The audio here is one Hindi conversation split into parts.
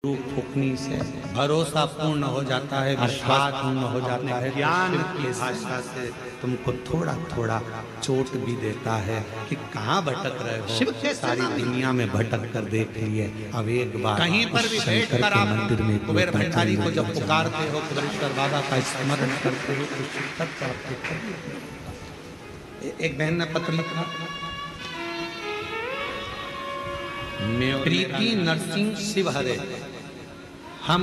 फूकनी से भरोसा पूर्ण हो जाता है, विश्वास पूर्ण हो जाता है। ज्ञान की भाषा से तुमको थोड़ा थोड़ा चोट भी देता है कि कहाँ भटक रहे हो। शिव के सारी दुनिया में भटक कर देख लिए, अब एक बार कहीं पर भी बैठ कर आप मंदिर में कुबेर भंडारी को जब पुकारते हो, कुबेरेश्वर बाबा का स्मरण करते हो तो शिद्दत प्राप्त करते हो। एक बहन ने पत्र लिखा, प्रीति नरसिंह शिव हरे, हम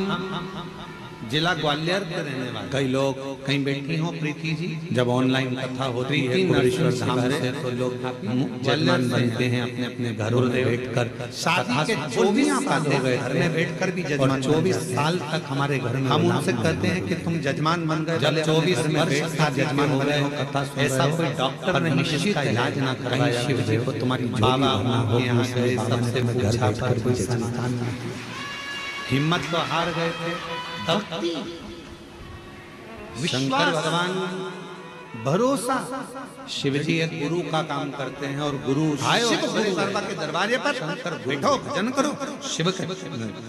जिला ग्वालियर के रहने वाले। कई लोग कहीं बैठी हो प्रीति जी, जब ऑनलाइन कथा होती है कुबेरेश्वर धाम से तो लोग जजमान बनते हैं अपने अपने घरों में बैठकर। शादी के 24 साल हो गए, घर में बैठकर भी जजमान। 24 साल तक हमारे घर में हम उनसे कहते हैं कि तुम जजमान बन गए, जब 24 वर्ष का जजमान हो गए हो, कथा सुन रहे हो, ऐसा कोई डॉक्टर नहीं जिसका इलाज ना कराया। शिव जी को तुम्हारी बाबा हो यहाँ गए, सबसे घर बैठकर कोई संतान नहीं, हिम्मत तो हार गए थे। भक्ति, शंकर भगवान भरोसा। शिव जी एक गुरु का काम करते हैं और गुरु शिव बाबा के दरवाजे पर शंकर बैठो भजन करो। शिव के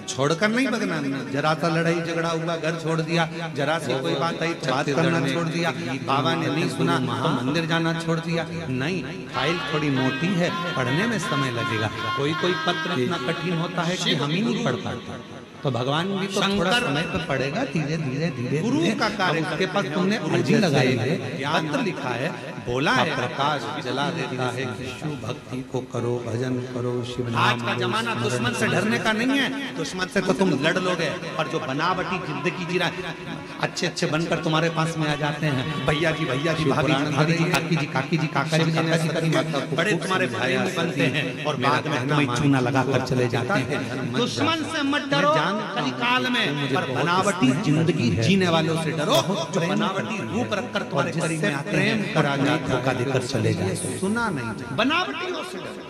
छोड़कर नहीं भगना, जरा सा लड़ाई झगड़ा हुआ घर छोड़ दिया, जरा सी कोई बात आई तो बात करना छोड़ दिया, बाबा ने नहीं सुना तो मंदिर जाना छोड़ दिया। नहीं, फाइल थोड़ी मोटी है, पढ़ने में समय लगेगा। कोई कोई पत्र इतना कठिन होता है कि हम ही नहीं पढ़ पाते, तो भगवान भी तो थोड़ा समय पर पड़ेगा, धीरे धीरे धीरे गुरु का कार्य। उसके पास तुमने अर्जी लगाई है, पत्र लिखा है, बोला है, प्रकाश जला देता है कि शिव भक्ति को करो, भजन करो, शिव नाम। आज का जमाना दुश्मन से डरने का नहीं है, दुश्मन से तो तुम लड़ लोगे, पर जो बनावटी जिंदगी जी रहा है, अच्छे अच्छे बनकर तुम्हारे पास में आ जाते हैं, भैया जी भाभी जी भाभी जी, काकी जी काकी जी, काका जी काका जी, बड़े तुम्हारे भाई बनते हैं और बाद में तुम्हें चूना लगाकर चले जाते हैं। दुश्मन से मत डरो कलिकाल में, पर बनावटी जिंदगी जीने वालों से डरो, जो बनावटी रूप रखकर तुम्हारे करीब में आते हैं, करा धोखा देकर चले जाए। सुना नहीं, बनावटियों से डरो,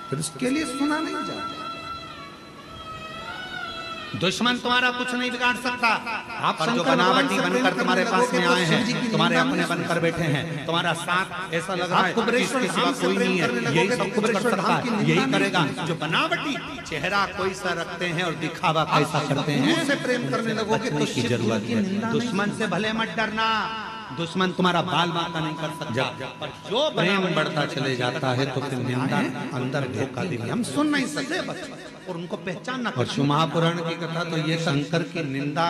फिर उसके लिए सुना नहीं जाए। दुश्मन तुम्हारा कुछ नहीं बिगाड़ सकता। आप जो बनावटी बनकर तुम्हारे पास में आए हैं, तुम्हारे अपने बनकर बैठे हैं, तुम्हारा साथ ऐसा लग रहा है कुबेरेश्वर सिवा कोई नहीं है, यही सब कुछ कर सकता है, यही करेगा। जो बनावटी चेहरा कोई सा रखते हैं और दिखावा कैसा करते हैं, उससे प्रेम करने लगोगे तो की जरूरत है। दुश्मन से भले मत डरना, दुश्मन तुम्हारा बाल बांका नहीं कर सकता, पर जो प्रेम बढ़ता चले जाता है तो फिर निंदा अंदर धोखा देगी। हम सुन नहीं सकते और उनको पहचानना। और शिव महापुराण की कथा तो ये शंकर की निंदा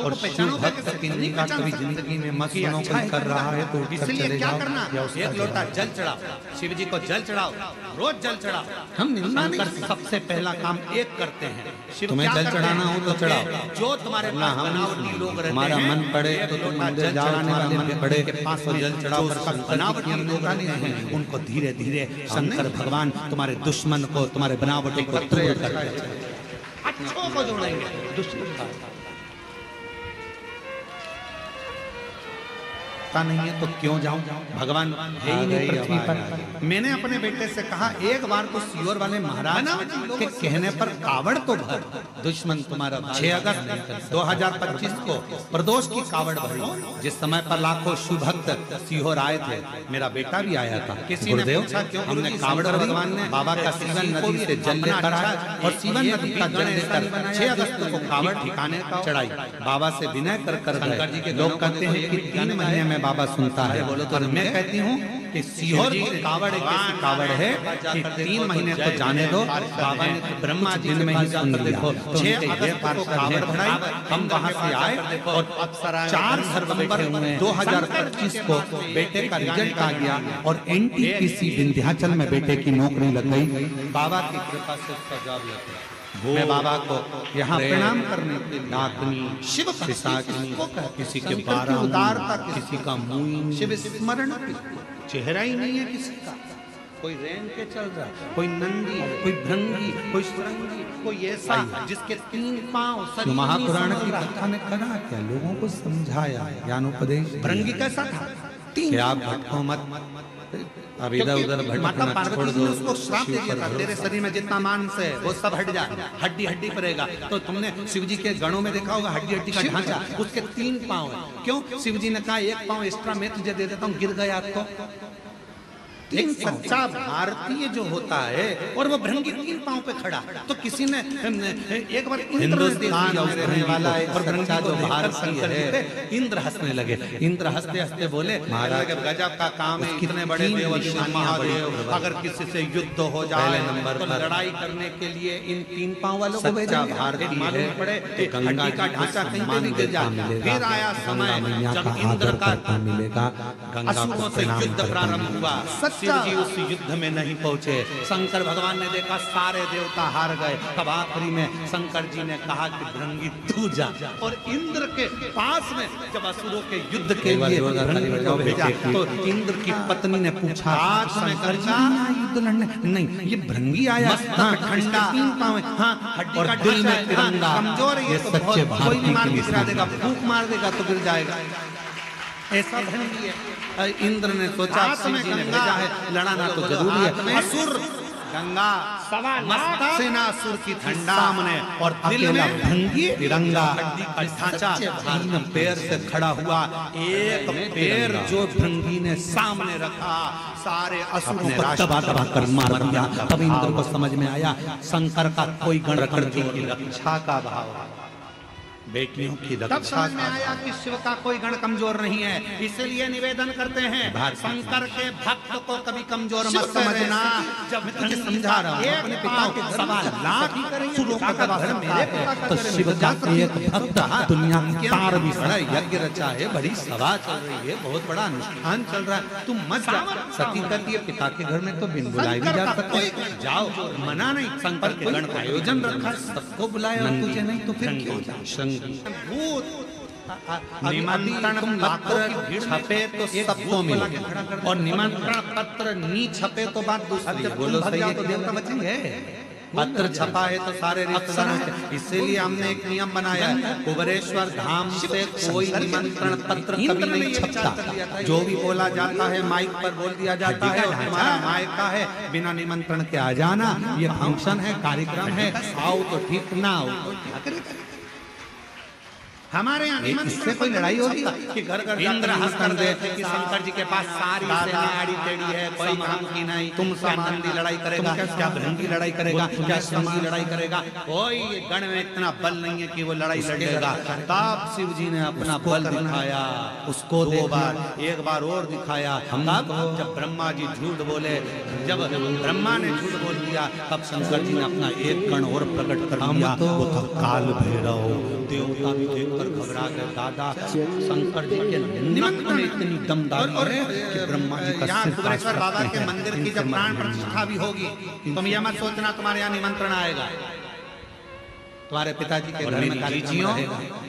और शिव भक्त की निंदा कभी जिंदगी में मत सुनो, कोई कर रहा है तो इसलिए क्या करना, एक लोटा जल चढ़ाओ, शिव जी को जल चढ़ाओ, रोज जल चढ़ाओ। हम निंदा नहीं, सबसे पहला काम एक करते हैं, तुम्हें जल चढ़ाना हो तो चढ़ाओ। जो तुम्हारे बनावटी लोग रहते हैं, हमारा मन पड़े तो तुम मंदिर जाओ, मन पड़े के पास जल चढ़ाओ, बनावटी लोग हैं उनको धीरे धीरे शंकर भगवान तुम्हारे दुश्मन को, तुम्हारे बनावटी को दूर अच्छों को जोड़ेंगे, दुश्मन का नहीं है तो क्यों जाऊं। भगवान है ही नहीं पृथ्वी पर। मैंने अपने बेटे से कहा, एक बार तो सीहोर वाले महाराज के कहने पर कावड़ तो भर, दुश्मन तुम्हारा। 6 अगस्त 2025 को प्रदोष की कावड़ भरी, जिस समय पर लाखों शिव भक्त सीहोर आए थे, मेरा बेटा भी आया था। किसी ने पूछा क्यों हमने कावड़, भगवान ने बाबा का सीवन नदी से जल लेकर आया और सीवन नदी का जल लेकर 6 अगस्त को कावड़ ठिकाने चढ़ाई। बाबा से विनय कर लोग कहते हैं कि 3 महीने में बाबा सुनता है, बोलो तो मैं कहती हूँ कि सीहोर की कावड़ एक ऐसी कावड़ है कि 3 महीने को जाने दो, बाबा ने तो ब्रह्मा जी में ही सुन लिया। 6 अगस्त को कावड़ भराई, हम वहां से आए और 4 नवंबर 2025 को बेटे का रिजल्ट आ गया और NTPC विंध्याचल में बेटे की नौकरी लग गई। बाबा की कृपा से उसका जॉब लग गया। मैं बाबा को यहाँ प्रणाम करने के नातनी शिव पिशाचनी, किसी के 12 उदारता, किसी का मुंह शिव स्मरण, चेहरा ही नहीं है किसी का, कोई रेंग के चल रहा, कोई नंदी, कोई भृंगी, कोई सुरंगी, कोई ऐसा जिसके 3 पांव। महापुराण की कथा ने करा क्या, लोगों को समझाया, ज्ञानोपदेश। भृंगी कैसा था, 3 आप भटको मत, अब इधर उधर भटकना छोड़ दो। उसको श्राप दे दिया था, तेरे शरीर में जितना मांस है वो सब हट जाए, हड्डी हड्डी पड़ेगा। तो तुमने शिव जी के गणों में देखा होगा हड्डी हड्डी का ढांचा, उसके 3 पांव है। क्यों? शिव जी ने कहा 1 पांव एक्स्ट्रा मैं तुझे दे देता हूँ, गिर गया तो एक सच्चा भारतीय जो होता है और वो भृंगी 3 पांव पे खड़ा, तो किसी ने एक बार हिंदुस्तान में रहने वाला एक सच्चा जो भारतीय है, इंद्र हंसने लगे। इंद्र हंसते हंसते बोले, महाराज गजब का काम है, कितने बड़े महादेव, अगर किसी से युद्ध हो जाए नंबर तो लड़ाई करने के लिए इन 3 पांव वालों को भेजा। भारतीय मालूम पड़े हड्डी का ढांचा कहीं पे भी गिर जाए। फिर आया समय जब इंद्र का मिलेगा, असुरों से युद्ध प्रारंभ हुआ। शिव जी उस युद्ध में नहीं पहुंचे। शंकर भगवान ने देखा सारे देवता हार गए। तब आखिरी में शंकर जी ने कहा कि भृंगी तू जा, और इंद्र के पास में जब असुरों के युद्ध के लिए भृंगी को भेजा तो इंद्र की पत्नी ने पूछा, आज शंकर जी युद्ध लड़ने? नहीं, ये भृंगी आया, ठंडा, 3 पांव, हड्डी का ढांचा, कमजोर है, ये तो कोई नहीं मार के गिरा देगा, फूंक मार देगा तो गिर जाएगा। ऐसा भृंगी है। इंद्र ने सोचा शिव जी ने भेजा है, लड़ाना तो जरूरी है। असुर गंगा सेनासुर की सामने और दिल में भृंगी तिरंगा, हड्डी का ढांचा, 3 पैर से खड़ा हुआ। एक पैर जो भृंगी ने सामने रखा, सारे असुरों को दबा दबा कर मार दिया। तब इंद्र को समझ में आया शंकर का कोई गण की रक्षा का भाव, बेटियों की रक्षा। तब समझ में आया कि शिव का कोई गण कमजोर नहीं है। इसलिए निवेदन करते हैं, शंकर के भक्त को कभी कमजोर मत समझना। जब मैं तुझे समझा रहा हूं, अपने पिता के 1.25 सुरों का घर मेरे पिता का, तो शिव का एक भक्त दुनिया में तार भी बड़ा यज्ञ रचा है, बड़ी सभा चल रही है, बहुत बड़ा अनुष्ठान चल रहा है, तुम मत जा। सती कहती है पिता के घर में तो बिन बुलाए भी जा सकते, जाओ, मना नहीं। शंकर के गण का आयोजन रखा, सबको बुलाया, तुझे नहीं तो फिर क्यों जा। भूत निमंत्रण पत्र छपे तो सबको मिले, और निमंत्रण पत्र नहीं छपे तो बात दूसरी। बोलो सही है, तो देवता बचेंगे। पत्र छपा है तो सारे रिश्तेदार। इसीलिए हमने एक नियम बनाया है, कुबेरेश्वर धाम से कोई निमंत्रण पत्र कभी नहीं छपता। जो भी बोला जाता है माइक पर बोल दिया जाता है, और तुम्हारा माइक का है, बिना निमंत्रण के आ जाना। ये फंक्शन है, कार्यक्रम है, आओ तो ठीक, ना आओ तो क्या करेगा। हमारे यहाँ इससे कोई लड़ाई होगी कि घर घर इंद्र हंस कर दे कि शंकर जी के पास सारी सेना आड़ी टेढ़ी है, कोई काम की नहीं। तुम नंदी लड़ाई करेगा, क्या भृंगी लड़ाई करेगा, क्या शंगी लड़ाई करेगा? कोई गण में इतना बल नहीं है कि वो लड़ाई लड़ेगा। तब शिव जी ने अपना बल दिखाया, उसको 2 बार, एक बार और दिखाया। तब जब ब्रह्मा जी झूठ बोले, जब ब्रह्मा ने झूठ बोल दिया, तब शंकर जी ने अपना एक गण और प्रकट कर दिया, वो था काल भैरव। देवता भी देखकर घबरा गए। दादा शंकर जी के निमंत्रण में इतनी दमदारी है कि ब्रह्मा जी का सिर कुबेरेश्वर बाबा के मंदिर की जब प्राण प्रतिष्ठा भी होगी, तुम यह मत सोचना तुम्हारे यहाँ निमंत्रण आएगा। तुम्हारे पिताजी के घर में जीजियों,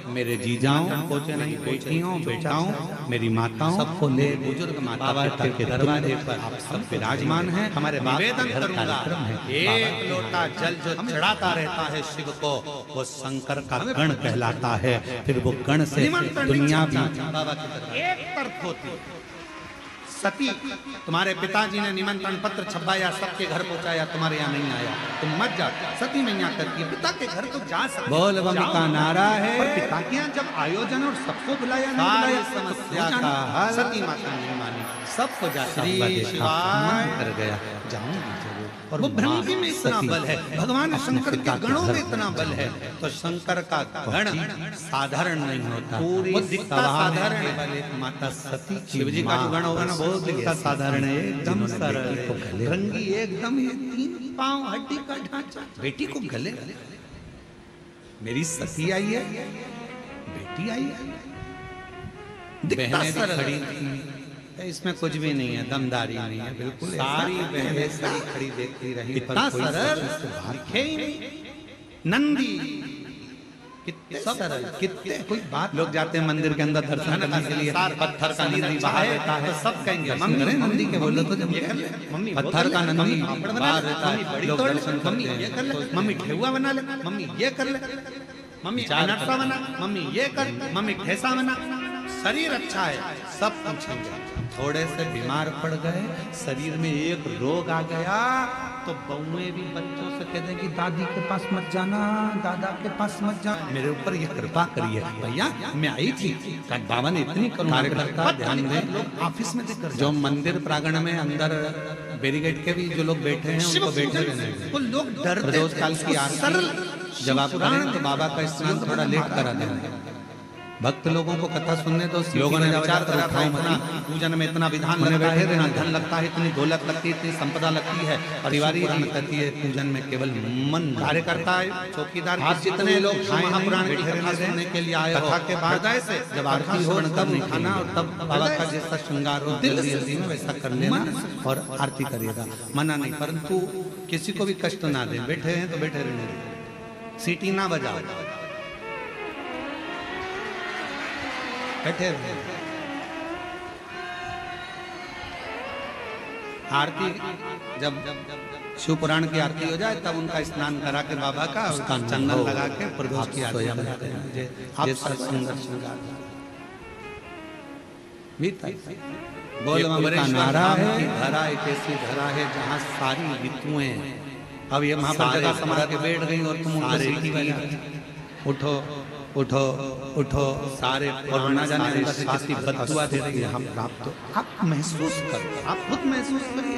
मेरे जीजाओं, पोते नहीं बेटियों, बेटाओं, मेरी माताओं, सबको ले, बुजुर्ग माता पिता के दरबारे पर आप सब विराजमान हैं। हमारे निवेदन करूंगा, एक लोटा जल जो चढ़ाता रहता है शिव को, वो शंकर का गण कहलाता है। फिर वो गण से दुनिया भी बाबा की तरफ एक तरफ होती। सती, तुम्हारे पिताजी ने निमंत्रण पत्र छपाया, सबके घर पहुंचाया, तुम्हारे यहाँ नहीं आया, तुम मत जाओ। सती मैया कहती है पिता के घर तो जा सकते, बोल बम का नारा है, पर पिता के यहाँ जब आयोजन और सबको बुलाया नहीं बुलाया, समस्या का हल सती माता नहीं मानी, सबको जाता कर गया, जाऊंगी जरूर। और वो भृंगी में इतना बल है, भगवान शंकर के गणों में इतना बल है, तो शंकर का गण साधारण नहीं होता, वो दिखता साधारण है। माता सती, शिव जी का जो गण होगा ना, बहुत दिखता साधारण है, एकदम सरल, भृंगी एकदम 3 पांव, हड्डी का ढांचा। बेटी को गले, मेरी सती आई है, बेटी आई है, दिखता सरल, इसमें कुछ भी नहीं है, दमदारी नहीं है, बिल्कुल सारी बहनें सही खड़ी देखती रही, इतना सरल दिखे ही नहीं। नंदी कितने सरल, कितने, कोई बात। लोग जाते हैं मंदिर के अंदर दर्शन करने के लिए, पत्थर का नंदी बाहर रहता है, सब कहेंगे मम्मी नंदी के बोलो तो, जब मम्मी पत्थर का नंदी बाहर रहता है, लोग दर्शन करते हैं। मम्मी ठेहुआ बना ले, मम्मी ये कर ले, मम्मी अनरसा बना, मम्मी ये कर, मम्मी ठेसा बना। शरीर अच्छा है, सब पूछेंगे। थोड़े से बीमार पड़ गए, शरीर में एक रोग आ गया, तो बहुएं भी बच्चों से कह दें कि दादी के पास मत जाना, दादा के पास मत जाना, मेरे ऊपर ये कृपा करिए भैया। मैं आई थी, बाबा ने इतनी कार्यकर्ता ध्यान दें। लोग ऑफिस में दिक्कत, जो मंदिर प्रांगण में अंदर बैरिकेड के भी जो लोग बैठे हैं उनको बैठे रहने, वो लोग डरते। रोज काल की आरती जब आप करें तो बाबा का स्नान थोड़ा लेट करा देना। भक्त लोगों को कथा सुनने तो लोगों ने विचार करा था इतना पूजन में इतना विधान लगता है, इतना धन लगता है, इतनी दौलत लगती है, इतनी संपदा लगती है। परिवार कहती है पूजन में केवल मन कार्यकर्ता है, चौकीदार आप जितने लोग महापुराण की कथा सुनने के लिए आए हो, कथा के बाद से जब आरती हो तब नहीं खाना और तब बाबा का जैसा श्रृंगार हो जल्दी में वैसा कर लेना और आरती करिएगा, मना नहीं। परंतु किसी को भी कष्ट ना दे, बैठे हैं तो बैठे रहने दे, सीटी ना बजाओ, बैठे आरती जब शिव पुराण की आरती हो जाए तब उनका स्नान करा के बाबा का उसका चंदन लगा के प्रदोष की आरती जैसा सुंदर श्रृंगार बोल का नारा है। धरा एक ऐसी धरा है जहाँ सारी ऋतुएं, अब ये महाप्रभु जगह समाज के बैठ गई और तुम उनको सीटी बजा, उठो उठो उठो सारे, और ना जाने अंदर से किसी बददुआ दे रही है, हम प्राप्त आप महसूस करो, आप खुद महसूस करिए।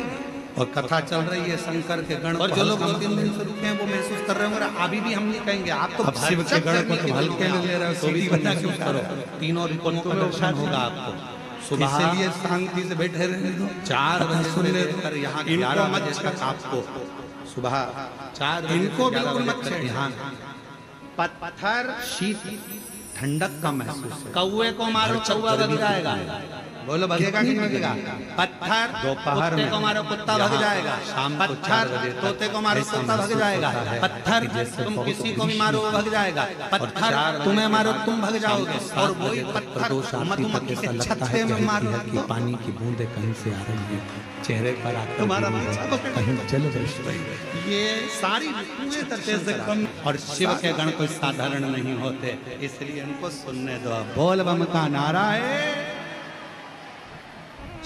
और कथा चल रही है शंकर के गण, और जो लोग 2-3 दिन से रुके हैं वो महसूस कर रहे होंगे। अभी भी हम ये कहेंगे आप तो शिव के गण को तो हल्के में ले रहे हो, तो भी महसूस करो, तीनों ऋतुओं का दर्शन होगा आपको। सुबह इसलिए शांति से बैठे रहने दो, 4 बजे से लेकर यहाँ 11 बजे तक आपको सुबह 4 इनको बिल्कुल मत छेड़िए। पत्थर शीत ठंडक का महसूस है। कौवे को मारो कौवा भग जाएगा, बोलो भगेगा कि नहीं भगेगा? पत्थर दोपहर में को मारो कुत्ता भग जाएगा, शाम को 4 बजे तोते को मारो कुत्ता भग जाएगा। पत्थर तुम किसी को भी मारो वो भग जाएगा, पत्थर तुम्हें मारो तुम भग जाओगे। और वही पत्थर मधुमक्खी के छत्ते में मारो कि पानी की बूंदें कहीं से आ रही है, चेहरे पर आकर तुम्हारा कहीं चलो ये सारी कम। और शिव के गण कोई साधारण नहीं होते, इसलिए उनको सुनने दो। बोल बम का नारा है,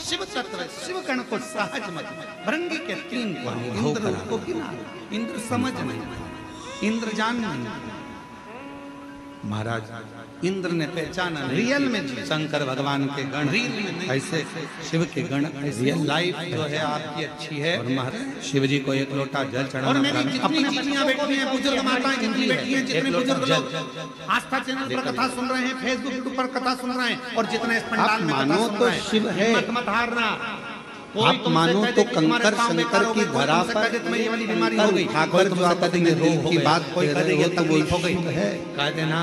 शिव तत्व शिव गण को सहज मत। भृंगी के 3 इंद्र को गिना, इंद्र समझ नहीं, इंद्र जान नहीं, महाराज इंद्र ने पहचाना रियल में शंकर भगवान के गण ऐसे शिव के गण रियल लाइफ जो है आपकी अच्छी है। और शिव जी को 1 लोटा जल चढ़ाना। और मेरी जितनी बच्चियां बैठी हैं, बुजुर्ग माताएं जितनी बैठी हैं, जितने बुजुर्ग लोग आस्था चैनल पर कथा सुन रहे हैं, फेसबुक यूट्यूब पर कथा सुन रहे हैं, और जितने इस पंडाल में कथा सुन रहे हैं, शिव है मत हारना। आप मानो तो कंकर शंकर की धरा पर तुम्हें ये वाली बीमारी हो गई, ठाकुर जो आप कहेंगे रोग की बात कोई करेगा तो वो हो गई है, कह देना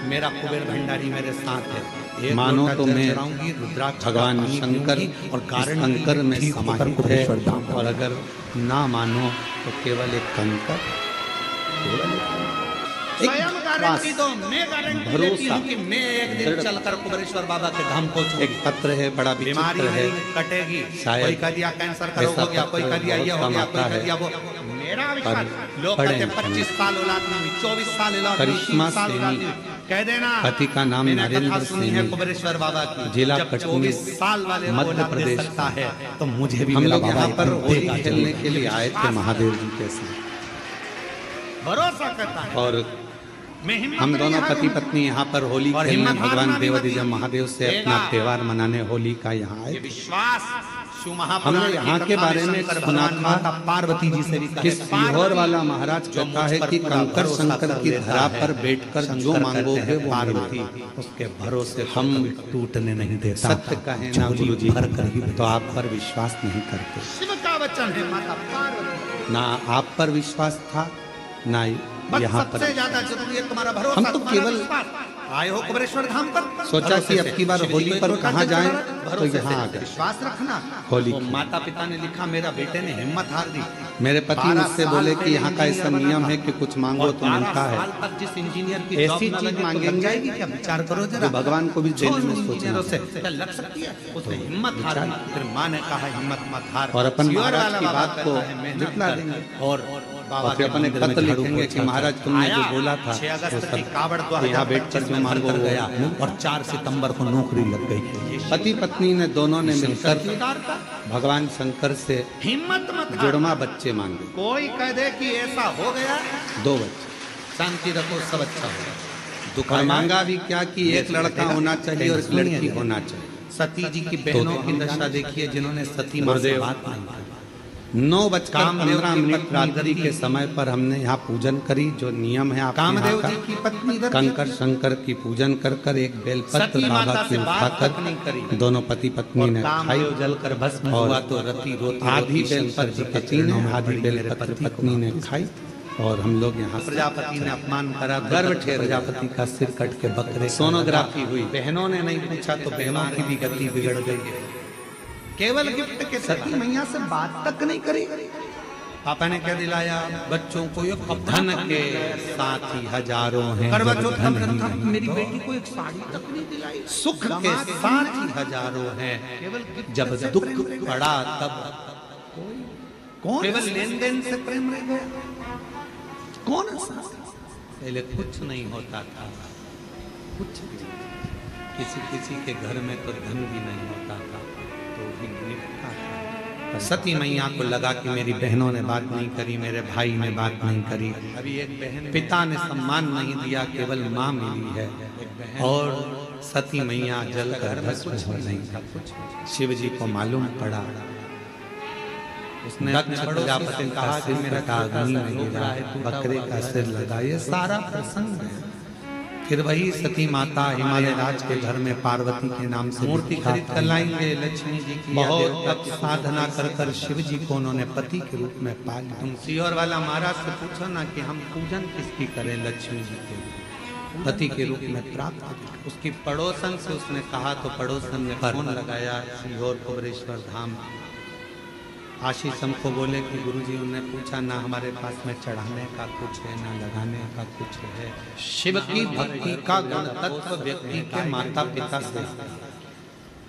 मेरा कुबेर भंडारी मेरे साथ है। मानो तो मैं भगवान शंकर और शंकर में समाहित है, और अगर ना मानो तो केवल एक कंकर, स्वयं गारंटी दो, मैं गारंटी देती हूं कि मैं एक दिन चलकर कुबेरेश्वर बाबा के धाम पहुंचूंगा। एक पत्र है, बड़ा बीमारी है, कटेगी। कोई कह दिया कैंसर का रोग हो गया, कोई कह दिया ये हो गया, कोई कह दिया वो। मेरा विश्वास, लोग कहते हैं 25 साल औलाद नहीं, 24 साल औलाद, 30 साल औलाद नहीं, कह देना पति का नाम नरेंद्र सिंह है कुबेरेश्वर बाबा की, जिला 24 साल वाले मध्य प्रदेश सकता है। तो मुझे भी मेरा बाबा पर होली खेलने के लिए आए थे महादेव जी के साथ, भरोसा करता है। और हम दोनों पति पत्नी यहाँ पर होली खेलने भगवान देवादिदेव महादेव से अपना त्योहार मनाने होली का यहाँ आए। विश्वास हमने यहाँ के बारे में सुना था, पार्वती जी से भी किस सीहोर वाला महाराज कहता है कि कंकर शंकर की धरा पर बैठकर जो मांगोगे वो पार्वती उसके भरोसे हम टूटने नहीं देते। सत्य कहे ना गुरु जी भर कर ही तो आप पर विश्वास नहीं करते। शिव का वचन है, माता पार्वती ना आप पर विश्वास था ना यहाँ पर। सबसे ज्यादा जरूरी है तुम्हारा भरोसा। हम तो केवल आए हो कुबेरेश्वर धाम पर, सोचा कि अब की बार होली पर कहाँ जाएं, तो यहाँ आ गए। विश्वास रखना होली। माता पिता ने लिखा, मेरा बेटे ने हिम्मत हार दी। मेरे पति मुझसे बोले कि यहाँ का ऐसा नियम है कि कुछ मांगो तो मिलता है। जिस इंजीनियर की ऐसी चीज मांगेंगे जाएगी क्या, विचार करो जरा। भगवान को भी देने में सोचना से लग सकती है, उसने हिम्मत हार दी। फिर माँ ने कहा हिम्मत मत हार, और अपन महाराज की बात को जितना देंगे। और बाबा और फिर अपने खत लिखेंगे कि महाराज तुमने जो बोला था 6 अगस्त वो की सब कावड़ यहाँ बैठकर 2025 जो में मांगो कर वो गया और 4 सितंबर को नौकरी लग गई। पति पत्नी ने दोनों ने मिलकर शंकर का भगवान शंकर से हिम्मत मत हार। जुड़वा बच्चे मांगे, कोई कह दे कि ऐसा हो गया, 2 बच्चे, शांति रखो, सब अच्छा होगा। दुख और आया, मांगा भी क्या कि एक लड़का होना चाहिए और एक लड़की होना चाहिए। सती जी की बहनों की दशा देखिए जिन्होंने सती मां से बात नहीं की। 9:15 कामदेव की मिनट पत्नी रात्रि दती के समय पर हमने यहाँ पूजन करी, जो नियम है आपके कामदेव यहाँ जी का। की पत्नी दती कंकर शंकर की पूजन कर कर एक बेलपत्र सती बाबा माता की से बात तक नहीं उठाकर करी। दोनों पति पत्नी और ने खाई। कामदेव जलकर भस्म और हुआ तो रति रोती आधी रोती बेलपत्र शंकर जी के पति ने, चरणों में आधी पड़ी, मेरे बेलपत्र पति को पत्नी ने खाई। और हम लोग यहाँ प्रजापति ने अपमान करा, गर्व गर्व ठेर प्रजापति का सिर कट के बकरे सोनोग्राफी हुई। बहनों ने नहीं पूछा तो बहनों की भी गति बिगड़ गई। केवल गिफ्ट के सती मैया से बात तक नहीं करी। पापा ने क्या दिलाया बच्चों को? ये धन के साथी हजारों हैं, करवा जब चौथ धन का ही व्रत नहीं। मेरी बेटी को एक साड़ी तक नहीं दिलाई। सुख के साथी हजारों हैं, जब दुख पड़ा तब कौन? केवल लेन देन से प्रेम रह गया। कौन ऐसा? पहले कुछ नहीं होता था, कुछ भी किसी किसी के घर में तो धन भी नहीं होता था, तो भी निपटा था। सती मैया को लगा कि मेरी बहनों ने बात नहीं करी, मेरे भाई ने बात नहीं करी, अभी एक बहन पिता ने सम्मान नहीं दिया, केवल माँ मिली है। और सती मैया जलकर भस्म हो नहीं था। शिव जी को मालूम पड़ा, उसने दक्ष प्रजापति का सिर कटा, अग्नि में गिरा, बकरे का सिर लगा। ये सारा प्रसंग है। फिर वही सती माता हिमालय राज के घर में पार्वती के नाम से मूर्ति खरीद कर लाएंगे। लक्ष्मी जी की बहुत तप साधना कर कर शिव जी को उन्होंने पति के रूप में पा लिया। तुम सीहोर वाला महाराज से पूछो ना कि हम पूजन किसकी करें? लक्ष्मी जी के पति के रूप में प्राप्त किया। उसकी पड़ोसन से उसने कहा तो पड़ोसन ने फोन लगाया सीहोर कुबरेश्वर धाम। आशीष हमको बोले कि गुरुजी, उन्होंने पूछा ना हमारे पास में चढ़ाने का कुछ है ना लगाने का कुछ है। शिव की भक्ति का गुण तत्व व्यक्ति के माता पिता से,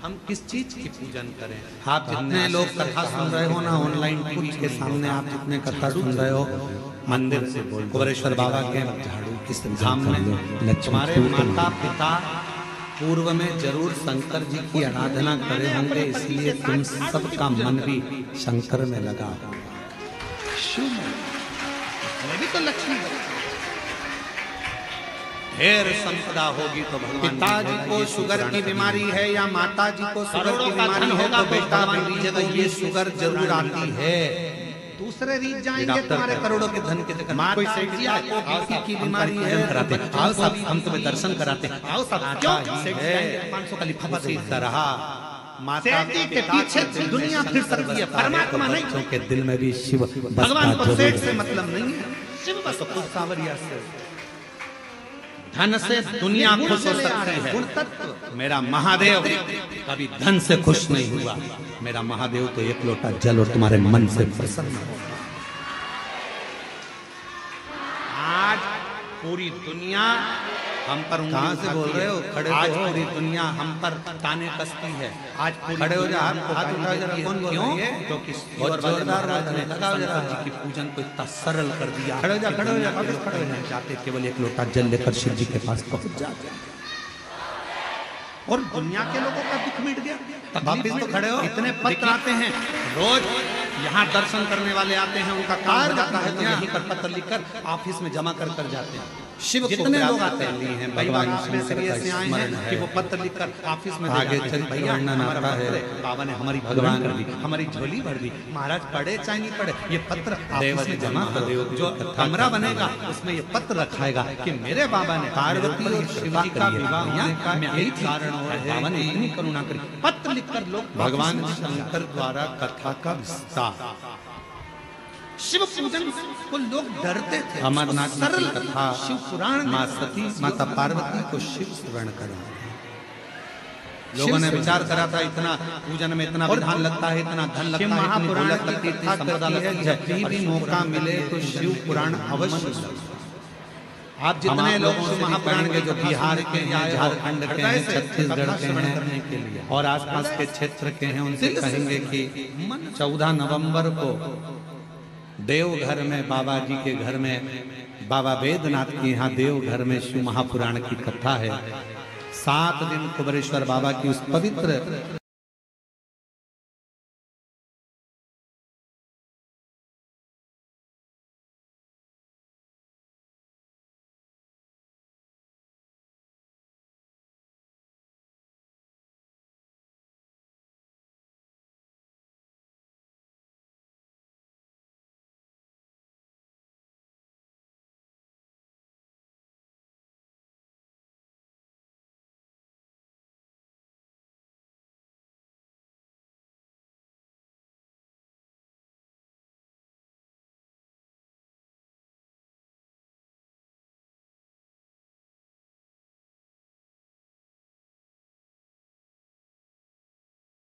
हम किस चीज की पूजन करें? आप जितने लोग कथा सुन रहे हो ना ऑनलाइन टीवी के सामने, आप जितने कथा सुन रहे हो, मंदिर से बोल कुबरेश्वर बाबा के झाड़ू किस धाम में तुम्हारे माता पिता पूर्व में जरूर शंकर जी की आराधना करे होंगे, इसलिए तुम सबका मन भी शंकर में लगा। मैं भी तो लक्ष्मी ढेर संपदा होगी तो भगवान। पिताजी को शुगर की बीमारी है या माता जी को शुगर की बीमारी है तो बेटा बेटी जगह ये शुगर जरूर आती है। दूसरे रीत जाएंगे तुम्हारे करोड़ों के धन के चक्कर। कोई सेठी आपको बीपी की बीमारी है, कराते आओ सब, हम तुम्हें दर्शन कराते हैं, आओ सब। क्यों सेठी आएंगे 500 का लिफाफा से इस तरह माता के पीछे दुनिया फिर सकती है, परमात्मा नहीं। बच्चों के दिल में भी शिव भगवान को सेठ से मतलब नहीं है, शिव बस कुछ सांवरिया से। धन से दुनिया खुश हो सकती है, गुण तत्व। मेरा महादेव कभी धन से खुश नहीं हुआ, मेरा महादेव तो एक लोटा जल और तुम्हारे मन से प्रसन्न हो। आज पूरी दुनिया हम पर कहां से बोल रहे हो? खड़े आज पूरी दुनिया हम पर ताने कसती है। आज खड़े हो जा, हाथ उठाओ जरा। कौन बोल रहा है? क्योंकि बहुत जोरदार बात है। लगाओ जरा। जी की पूजन को इतना सरल कर दिया। खड़े हो जा, खड़े हो जा, खड़े हो जा। जाते केवल एक लोटा जल लेकर शिव जी के पास पहुंच जाते और दुनिया के लोगों का दुख मिट गया। वापिस तो खड़े हो। इतने पत्र आते हैं रोज, यहाँ दर्शन करने वाले आते हैं, उनका काम हो जाता है तो यहीं पर पत्र लिखकर ऑफिस में जमा कर जाते हैं। शिव जितने लोग आते हैं भगवान शंकर का स्मरण है कि वो पत्र लिखकर ऑफिस में आगे चल भैया आता है। बाबा ने हमारी भगवान कर दी, हमारी झोली भर दी। महाराज पढ़े चाहे नहीं पढ़े, ये पत्र ऑफिस में जमा कर दो। जो कमरा बनेगा उसमें ये पत्र रखाएगा कि मेरे बाबा ने पार्वती और शिव जी का विवाह होने का यही कारण है। बाबा ने इतनी करुणा करी, पत्र लिखकर लोग भगवान शंकर द्वारा कथा का विस्तार। शिव पूजन को लोग डरते थे। अमरनाथ सरल कथा, शिव पुराण, माँ सती माता पार्वती को शिव स्मरण करा। लोगों ने विचार करा था इतना पूजन में इतना विधान लगता है, इतना धन लगता है, महापुराण लगती थी, संपदा लगती है। जब भी मौका मिले तो शिव पुराण अवश्य। आप जितने लोग महापुराण के जो बिहार के हैं, झारखंड के हैं, छत्तीसगढ़ के हैं और आसपास के क्षेत्र के हैं, उनसे कहेंगे कि 14 नवंबर को देवघर में बाबा जी के घर में बाबा वेदनाथ के यहाँ देवघर में शिव महापुराण की कथा है। 7 दिन कुबरेश्वर बाबा की उस पवित्र